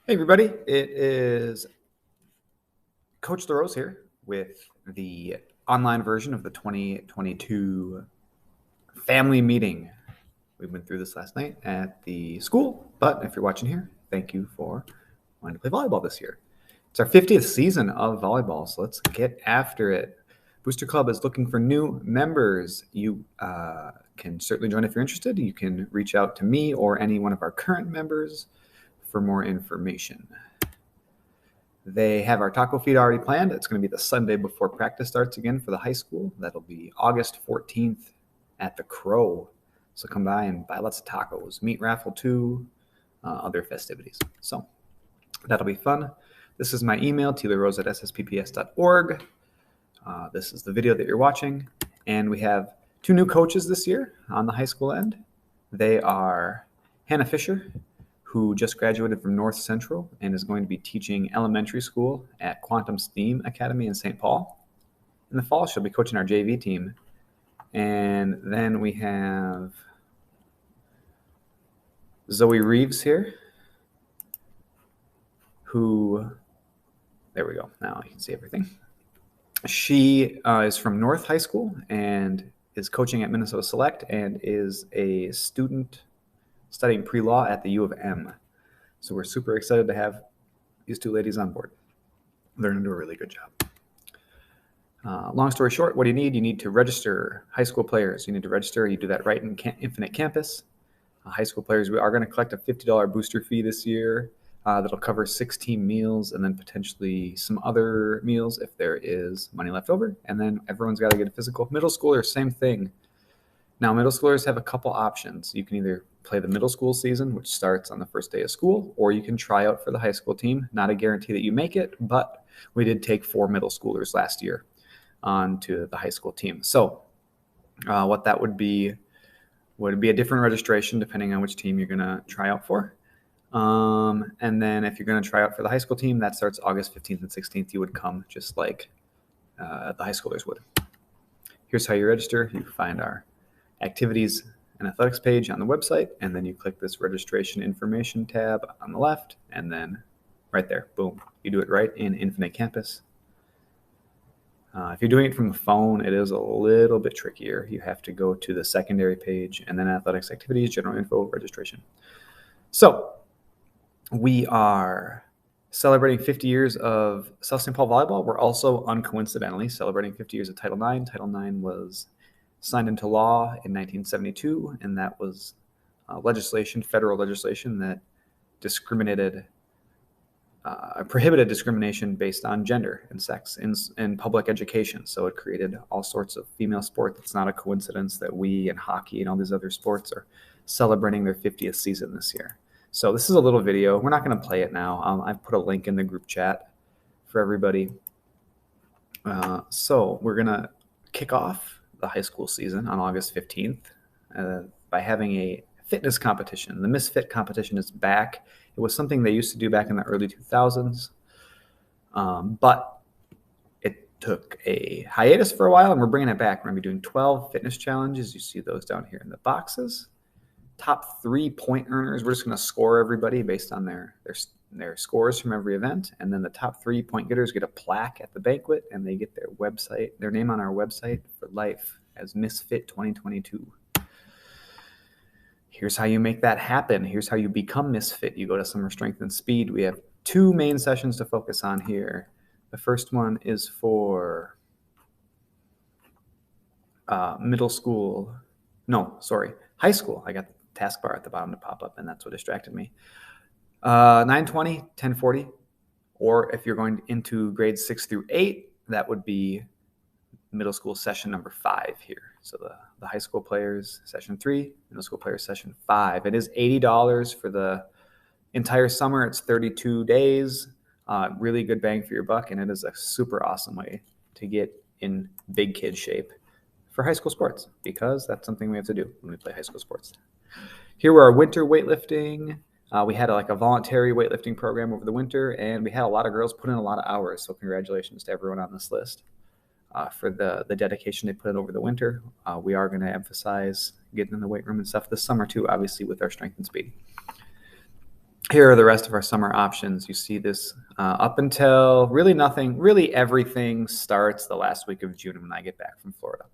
Hey everybody, it is Coach LaRose here with the online version of the 2022 family meeting. We went through this last night at the school, but if you're watching here, thank you for wanting to play volleyball this year. It's our 50th season of volleyball, so let's get after it. Booster Club is looking for new members. You can certainly join if you're interested. You can reach out to me or any one of our current members for more information. They have our taco feed already planned. It's going to be the Sunday before practice starts again for the high school. That'll be August 14th at the Crow. So come by and buy lots of tacos. Meat raffle too, other festivities. So that'll be fun. This is my email, tlerose@sspps.org. This is the video that you're watching. And we have two new coaches this year on the high school end. They are Hannah Fisher, who just graduated from North Central and is going to be teaching elementary school at Quantum STEAM Academy in St. Paul. In the fall, she'll be coaching our JV team. And then we have Zoe Reeves here, who, there we go, now you can see everything. She is from North High School and is coaching at Minnesota Select and is a student studying pre-law at the U of M. So we're super excited to have these two ladies on board. They're going to do a really good job. Long story short, what do you need? You need to register high school players. You need to register. You do that right in Infinite Campus. High school players, we are going to collect a $50 booster fee this year. That'll cover 6 team meals and then potentially some other meals if there is money left over. And then everyone's got to get a physical. Middle schoolers, same thing. Now, middle schoolers have a couple options. You can either play the middle school season, which starts on the first day of school, or you can try out for the high school team. Not a guarantee that you make it, but we did take 4 middle schoolers last year onto the high school team. So what that would be a different registration depending on which team you're going to try out for. And then if you're going to try out for the high school team, that starts August 15th and 16th. You would come just like the high schoolers would. Here's how you register. You find our activities and athletics page on the website, and then you click this registration information tab on the left, and then right there, boom, you do it right in Infinite Campus. If you're doing it from the phone, it is a little bit trickier. You have to go to the secondary page and then athletics activities, general info, registration. So we are celebrating 50 years of South St. Paul volleyball. We're also uncoincidentally celebrating 50 years of Title IX. Title IX was signed into law in 1972, and that was federal legislation that prohibited discrimination based on gender and sex in public education. So it created all sorts of female sports. It's not a coincidence that we and hockey and all these other sports are celebrating their 50th season this year. So this is a little video. We're not going to play it now. I've put a link in the group chat for everybody. So we're going to kick off the high school season on August 15th by having a fitness competition. The Misfit competition is back. It was something they used to do back in the early 2000s, but it took a hiatus for a while, and we're bringing it back. We're going to be doing 12 fitness challenges. You see those down here in the boxes. Top 3 point earners, we're just going to score everybody based on their scores from every event, and then the top 3 point getters get a plaque at the banquet, and they get their name on our website for life as Misfit 2022. Here's how you make that happen. Here's how you become Misfit. You go to Summer Strength and Speed. We have 2 main sessions to focus on here. The first one is for high school. I got the taskbar at the bottom to pop up, and that's what distracted me. 9:20, 10:40, or if you're going into grades 6 through 8, that would be middle school session number 5 here. So the high school players session 3, middle school players session 5. It is $80 for the entire summer. It's 32 days. Really good bang for your buck, and it is a super awesome way to get in big kid shape for high school sports, because that's something we have to do when we play high school sports. Here were our winter weightlifting. We had a voluntary weightlifting program over the winter, and we had a lot of girls put in a lot of hours. So congratulations to everyone on this list for the dedication they put in over the winter. We are going to emphasize getting in the weight room and stuff this summer too, obviously with our strength and speed. here are the rest of our summer options. You see this up until really everything starts the last week of June when I get back from Florida.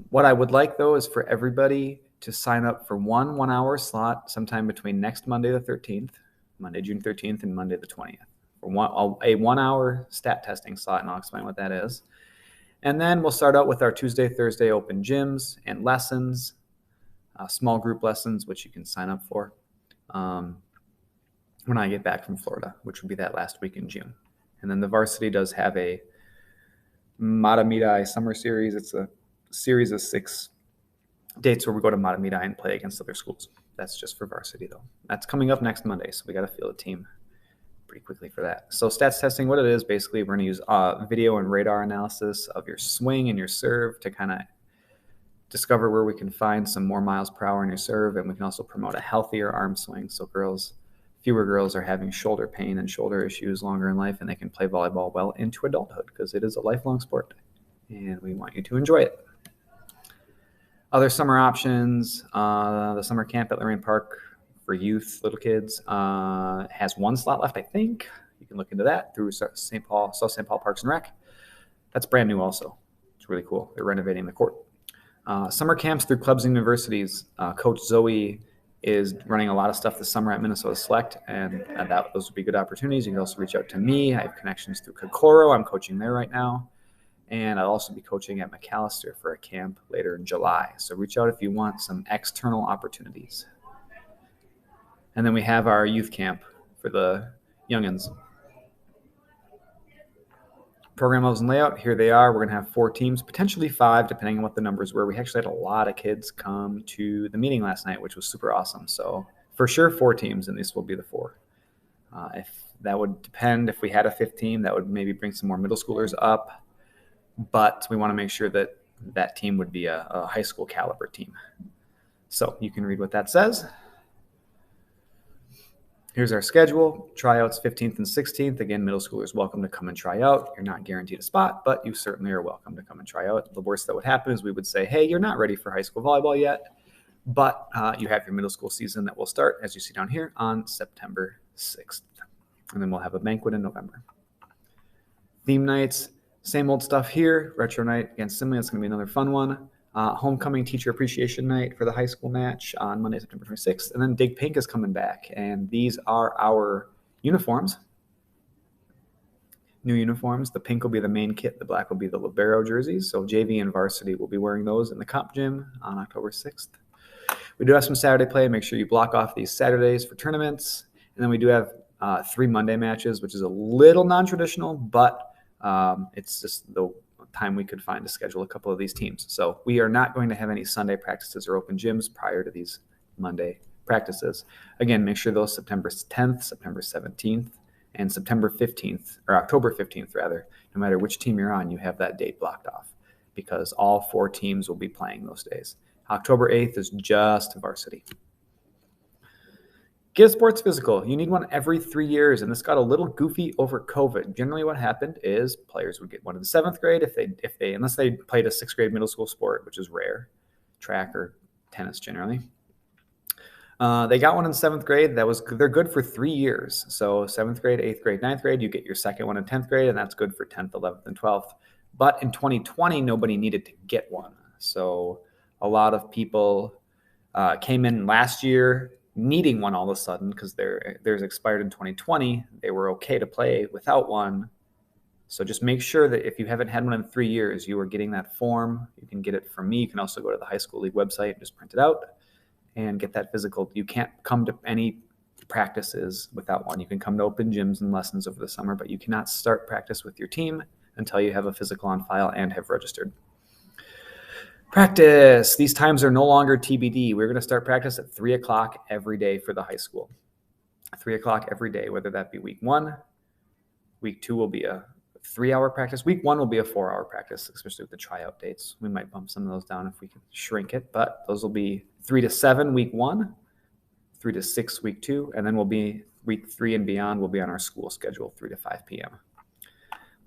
What I would like, though, is for everybody to sign up for one 1-hour slot sometime between next Monday the 13th, Monday, June 13th, and Monday the 20th. For a 1-hour stat testing slot, and I'll explain what that is. And then we'll start out with our Tuesday, Thursday open gyms and lessons, small group lessons, which you can sign up for when I get back from Florida, which will be that last week in June. And then the varsity does have a Matamidi summer series. It's a series of 6 dates where we go to Matamidi and play against other schools. That's just for varsity, though. That's coming up next Monday, so we got to field a team pretty quickly for that. So stats testing, what it is, basically, we're going to use video and radar analysis of your swing and your serve to kind of discover where we can find some more miles per hour in your serve, and we can also promote a healthier arm swing. So fewer girls are having shoulder pain and shoulder issues longer in life, and they can play volleyball well into adulthood because it is a lifelong sport, and we want you to enjoy it. Other summer options, the summer camp at Lorraine Park for youth, little kids, has 1 slot left, I think. You can look into that through South St. Paul Parks and Rec. That's brand new also. It's really cool. They're renovating the court. Summer camps through clubs and universities. Coach Zoe is running a lot of stuff this summer at Minnesota Select, and those would be good opportunities. You can also reach out to me. I have connections through Kokoro. I'm coaching there right now. And I'll also be coaching at McAllister for a camp later in July. So reach out if you want some external opportunities. And then we have our youth camp for the youngins. Program levels and layout, here they are. We're going to have 4 teams, potentially 5, depending on what the numbers were. We actually had a lot of kids come to the meeting last night, which was super awesome. So for sure 4 teams, and these will be the 4. If that would depend, if we had a 5th team, that would maybe bring some more middle schoolers up. But we want to make sure that that team would be a high school caliber team. So you can read what that says. Here's our schedule. Tryouts 15th and 16th. Again, middle schoolers welcome to come and try out. You're not guaranteed a spot, but you certainly are welcome to come and try out. The worst that would happen is we would say, hey, you're not ready for high school volleyball yet, but you have your middle school season that will start, as you see down here, on September 6th. And then we'll have a banquet in November. Theme nights. Same old stuff here. Retro night against Simley. That's going to be another fun one. Homecoming teacher appreciation night for the high school match on Monday, September 26th. And then Dig Pink is coming back. And these are our uniforms. New uniforms. The pink will be the main kit. The black will be the libero jerseys. So JV and varsity will be wearing those in the comp gym on October 6th. We do have some Saturday play. Make sure you block off these Saturdays for tournaments. And then we do have 3 Monday matches, which is a little non-traditional, but it's just the time we could find to schedule a couple of these teams. So we are not going to have any Sunday practices or open gyms prior to these Monday practices. Again, make sure those September 10th, September 17th, and September 15th, or October 15th rather, no matter which team you're on, you have that date blocked off because all 4 teams will be playing those days. October 8th is just varsity. Get a sports physical. You need one every 3 years, and this got a little goofy over COVID. Generally, what happened is players would get one in the 7th grade unless they played a 6th grade middle school sport, which is rare, track or tennis generally. They got one in 7th grade. They're good for 3 years. So 7th grade, 8th grade, 9th grade, you get your second one in 10th grade, and that's good for 10th, 11th, and 12th. But in 2020, nobody needed to get one. So a lot of people came in last year needing one all of a sudden because theirs expired in 2020. They were okay to play without one. So just make sure that if you haven't had one in 3 years, you are getting that form. You can get it from me. You can also go to the high school league website and just print it out and get that physical. You can't come to any practices without one. You can come to open gyms and lessons over the summer, but you cannot start practice with your team until you have a physical on file and have registered. Practice. These times are no longer TBD. We're going to start practice at 3 o'clock every day for the high school. 3 o'clock every day, whether that be week 1. Week 2 will be a 3-hour practice. Week 1 will be a 4-hour practice, especially with the tryout dates. We might bump some of those down if we can shrink it, but those will be 3 to 7 week 1, 3 to 6 week 2, and then we'll be week 3 and beyond will be on our school schedule, 3 to 5 p.m.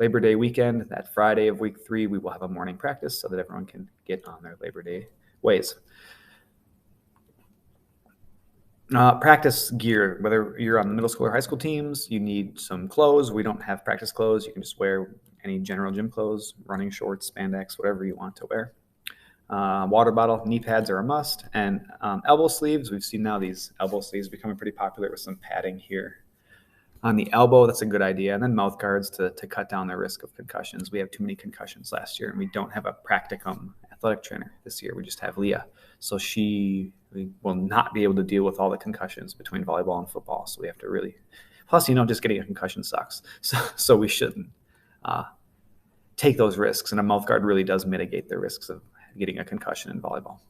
Labor Day weekend, that Friday of week 3, we will have a morning practice so that everyone can get on their Labor Day ways. Practice gear, whether you're on the middle school or high school teams, you need some clothes. We don't have practice clothes. You can just wear any general gym clothes, running shorts, spandex, whatever you want to wear. Water bottle, knee pads are a must, and elbow sleeves. We've seen now these elbow sleeves becoming pretty popular with some padding here on the elbow. That's a good idea. And then mouth guards to cut down the risk of concussions. We have too many concussions last year, and we don't have a practicum athletic trainer this year. We just have Leah. So we will not be able to deal with all the concussions between volleyball and football. So we have to really, plus, just getting a concussion sucks. So we shouldn't take those risks. And a mouth guard really does mitigate the risks of getting a concussion in volleyball.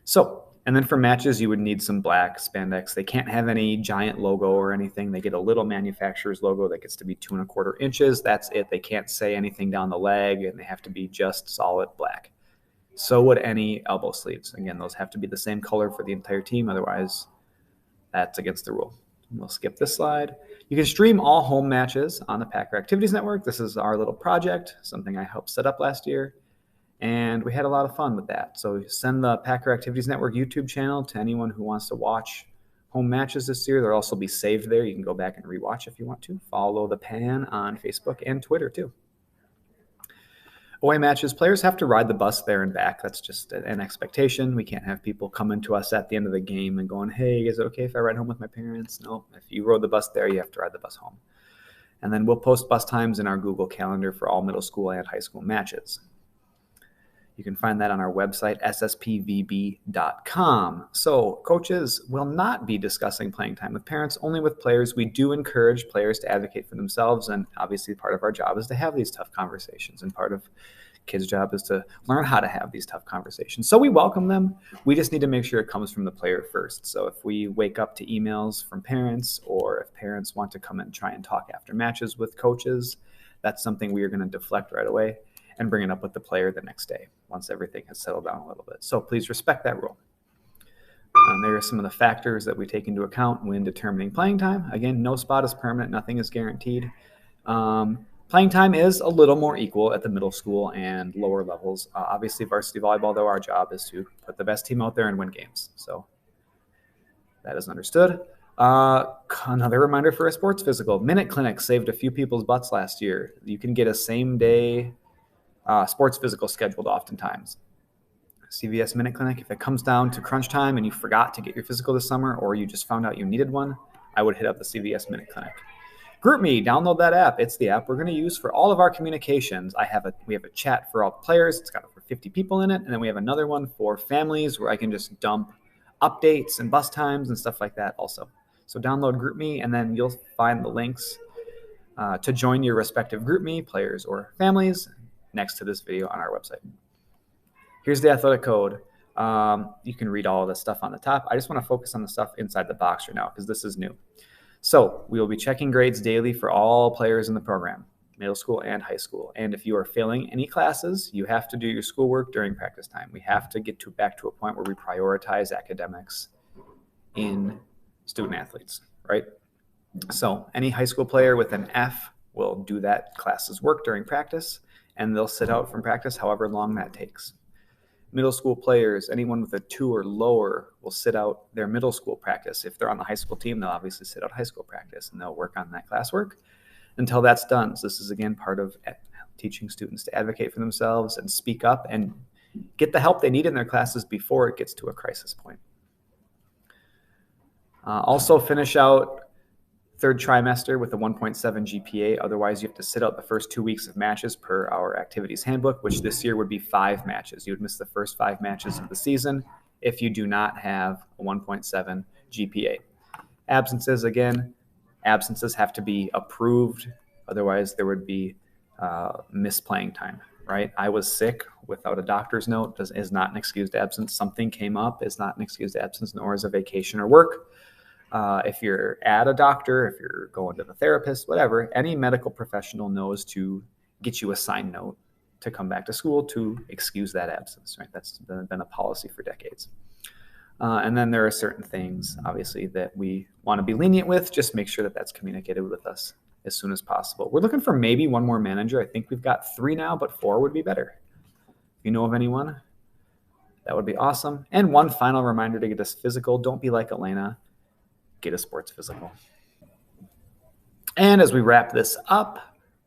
So, and then for matches, you would need some black spandex. They can't have any giant logo or anything. They get a little manufacturer's logo that gets to be 2¼ inches. That's it. They can't say anything down the leg, and they have to be just solid black. So would any elbow sleeves. Again, those have to be the same color for the entire team. Otherwise, that's against the rule. We'll skip this slide. You can stream all home matches on the Packer Activities Network. This is our little project, something I helped set up last year. And we had a lot of fun with that. So send the Packer Activities Network YouTube channel to anyone who wants to watch home matches this year. They'll also be saved there. You can go back and rewatch if you want to. Follow the Pan on Facebook and Twitter too. Away matches, players have to ride the bus there and back. That's just an expectation. We can't have people coming to us at the end of the game and going, hey, is it okay if I ride home with my parents? No, if you rode the bus there, you have to ride the bus home. And then we'll post bus times in our Google Calendar for all middle school and high school matches. You can find that on our website, sspvb.com. So coaches will not be discussing playing time with parents, only with players. We do encourage players to advocate for themselves, and obviously part of our job is to have these tough conversations, and part of kids' job is to learn how to have these tough conversations. So we welcome them. We just need to make sure it comes from the player first. So if we wake up to emails from parents, or if parents want to come and try and talk after matches with coaches, that's something we are going to deflect right away and bring it up with the player the next day once everything has settled down a little bit. So please respect that rule. There are some of the factors that we take into account when determining playing time. Again, no spot is permanent. Nothing is guaranteed. Playing time is a little more equal at the middle school and lower levels. Obviously, varsity volleyball, though, our job is to put the best team out there and win games. So that is understood. Another reminder for a sports physical. Minute Clinic saved a few people's butts last year. You can get a same-day sports physical scheduled oftentimes. CVS Minute Clinic, if it comes down to crunch time and you forgot to get your physical this summer, or you just found out you needed one, I would hit up the CVS Minute Clinic. GroupMe, download that app. It's the app we're going to use for all of our communications. We have a chat for all players. It's got over 50 people in it. And then we have another one for families where I can just dump updates and bus times and stuff like that also. So download GroupMe, and then you'll find the links to join your respective GroupMe players or families next to this video on our website. Here's the athletic code. You can read all of the stuff on the top. I just want to focus on the stuff inside the box right now because this is new. So we will be checking grades daily for all players in the program, middle school and high school. And if you are failing any classes, you have to do your schoolwork during practice time. We have to get back to a point where we prioritize academics in student athletes, right? So any high school player with an F will do that class's work during practice, and they'll sit out from practice however long that takes. Middle school players, anyone with a 2 or lower, will sit out their middle school practice. If they're on the high school team, they'll obviously sit out high school practice, and they'll work on that classwork until that's done. So this is, again, part of teaching students to advocate for themselves and speak up and get the help they need in their classes before it gets to a crisis point. Also finish out third trimester with a 1.7 GPA. Otherwise, you have to sit out the first 2 weeks of matches per our activities handbook, which this year would be 5 matches. You would miss the first 5 matches of the season if you do not have a 1.7 GPA. Absences, again, absences have to be approved. Otherwise, there would be missed playing time, right? I was sick without a doctor's note is not an excused absence. Something came up is not an excused absence, nor is a vacation or work. If you're at a doctor, if you're going to the therapist, whatever, any medical professional knows to get you a signed note to come back to school to excuse that absence, right? That's been a policy for decades. And then there are certain things, obviously, that we want to be lenient with. Just make sure that that's communicated with us as soon as possible. We're looking for maybe one more manager. I think we've got 3 now, but 4 would be better. If you know of anyone, that would be awesome. And one final reminder to get us physical. Don't be like Elena. get a sports physical. And as we wrap this up,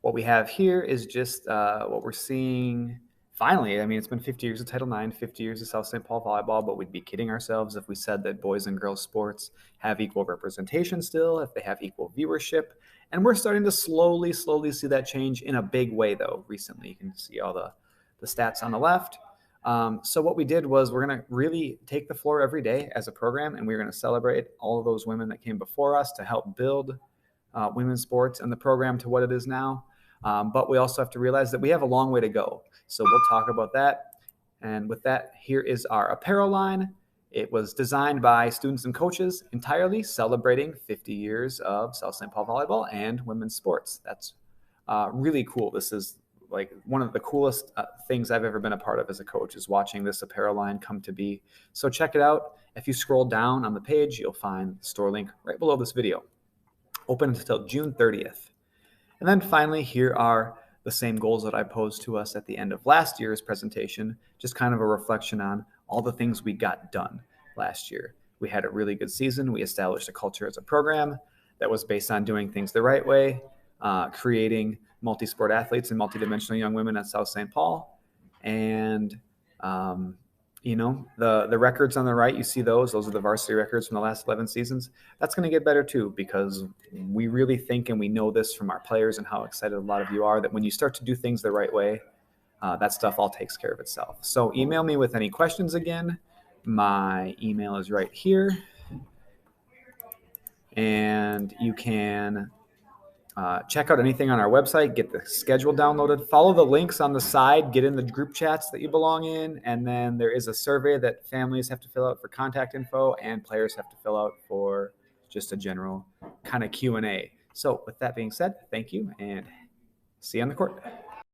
what we have here is just what we're seeing finally. I mean, it's been 50 years of Title IX, 50 years of South St. Paul volleyball, but we'd be kidding ourselves if we said that boys and girls sports have equal representation still, if they have equal viewership. And we're starting to slowly see that change in a big way, though, recently. You can see all the stats on the left. So what we did was we're going to really take the floor every day as a program, and we're going to celebrate all of those women that came before us to help build women's sports and the program to what it is now. But we also have to realize that we have a long way to go. So we'll talk about that. And with that, here is our apparel line. It was designed by students and coaches entirely, celebrating 50 years of South St. Paul volleyball and women's sports. That's really cool. This is like one of the coolest things I've ever been a part of as a coach, is watching this apparel line come to be. So check it out. If you scroll down on the page, you'll find the store link right below this video. Open until June 30th. And then finally, here are the same goals that I posed to us at the end of last year's presentation, just kind of a reflection on all the things we got done last year. We had a really good season. We established a culture as a program that was based on doing things the right way, creating multi-sport athletes and multidimensional young women at South St. Paul. And the records on the right, you see those are the varsity records from the last 11 seasons. That's going to get better too, because we really think, and we know this from our players and how excited a lot of you are, that when you start to do things the right way, that stuff all takes care of itself. So email me with any questions again. My email is right here. And you can check out anything on our website, get the schedule downloaded, follow the links on the side, get in the group chats that you belong in, and then there is a survey that families have to fill out for contact info and players have to fill out for just a general kind of Q&A. So with that being said, thank you and see you on the court.